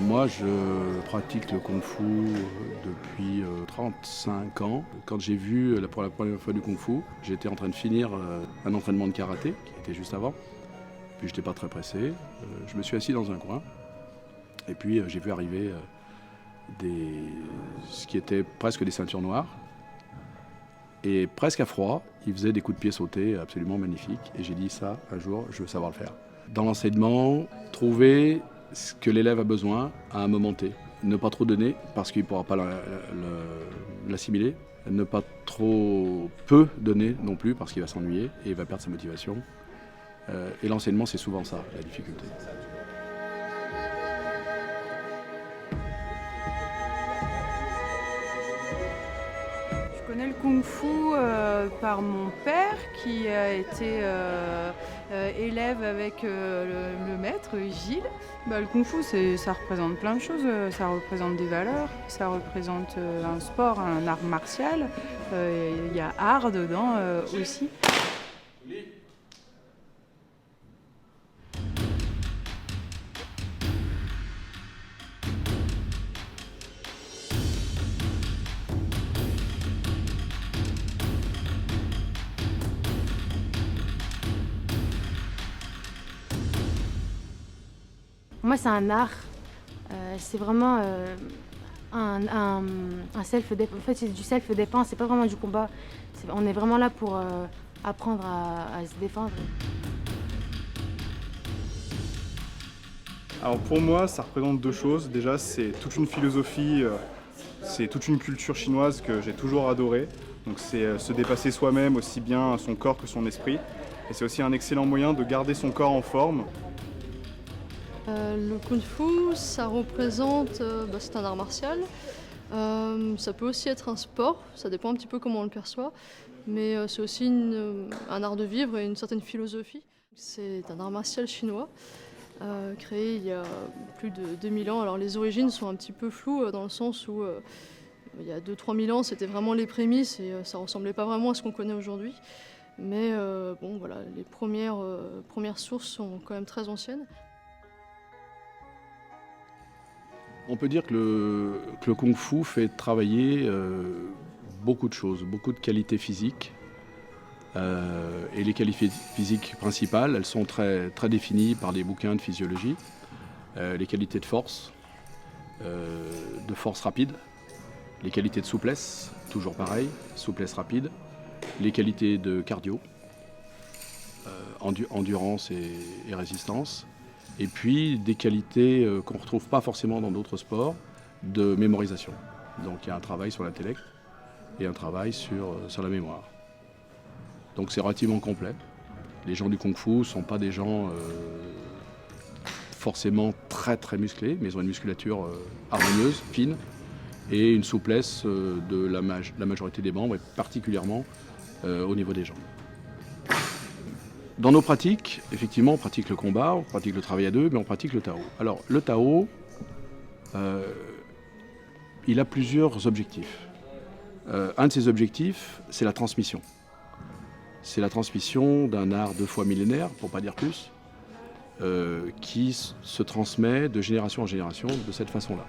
Moi, je pratique le kung-fu depuis 35 ans. Quand j'ai vu pour la première fois du kung-fu, j'étais en train de finir un entraînement de karaté qui était juste avant. Puis je n'étais pas très pressé. Je me suis assis dans un coin. Et puis j'ai vu arriver ce qui était presque des ceintures noires. Et presque à froid, ils faisaient des coups de pied sautés absolument magnifiques. Et j'ai dit ça, un jour, je veux savoir le faire. Dans l'enseignement, trouver ce que l'élève a besoin à un moment T. Ne pas trop donner parce qu'il ne pourra pas l'assimiler. Ne pas trop peu donner non plus parce qu'il va s'ennuyer et il va perdre sa motivation. Et l'enseignement, c'est souvent ça, la difficulté. Je connais le kung-fu par mon père qui a été élève avec le maître Gilles. Le kung-fu, ça représente plein de choses. Ça représente des valeurs, ça représente un sport, un art martial. Il y a art dedans aussi. Moi, c'est un art. C'est vraiment un self-défense. En fait, c'est du self-défense. C'est pas vraiment du combat. On est vraiment là pour apprendre à se défendre. Alors pour moi, ça représente deux choses. Déjà, c'est toute une philosophie, c'est toute une culture chinoise que j'ai toujours adorée. Donc c'est se dépasser soi-même, aussi bien son corps que son esprit. Et c'est aussi un excellent moyen de garder son corps en forme. Le kung-fu, ça représente, c'est un art martial. Ça peut aussi être un sport, ça dépend un petit peu comment on le perçoit. Mais c'est aussi un art de vivre et une certaine philosophie. C'est un art martial chinois, créé il y a plus de 2000 ans. Alors les origines sont un petit peu floues dans le sens où il y a 2-3 000 ans, c'était vraiment les prémices et ça ressemblait pas vraiment à ce qu'on connaît aujourd'hui. Mais les premières sources sont quand même très anciennes. On peut dire que le kung-fu fait travailler beaucoup de choses, beaucoup de qualités physiques. Et les qualités physiques principales, elles sont très, très définies par des bouquins de physiologie. Les qualités de force rapide, les qualités de souplesse, toujours pareil, souplesse rapide, les qualités de cardio, endurance et résistance. Et puis des qualités qu'on ne retrouve pas forcément dans d'autres sports, de mémorisation. Donc il y a un travail sur l'intellect et un travail sur la mémoire. Donc c'est relativement complet. Les gens du kung-fu ne sont pas des gens forcément très très musclés, mais ils ont une musculature harmonieuse, fine, et une souplesse de la majorité des membres, et particulièrement au niveau des jambes. Dans nos pratiques, effectivement, on pratique le combat, on pratique le travail à deux, mais on pratique le Tao. Alors, le Tao, il a plusieurs objectifs. Un de ces objectifs, c'est la transmission. C'est la transmission d'un art 2 fois millénaire, pour ne pas dire plus, qui se transmet de génération en génération de cette façon-là.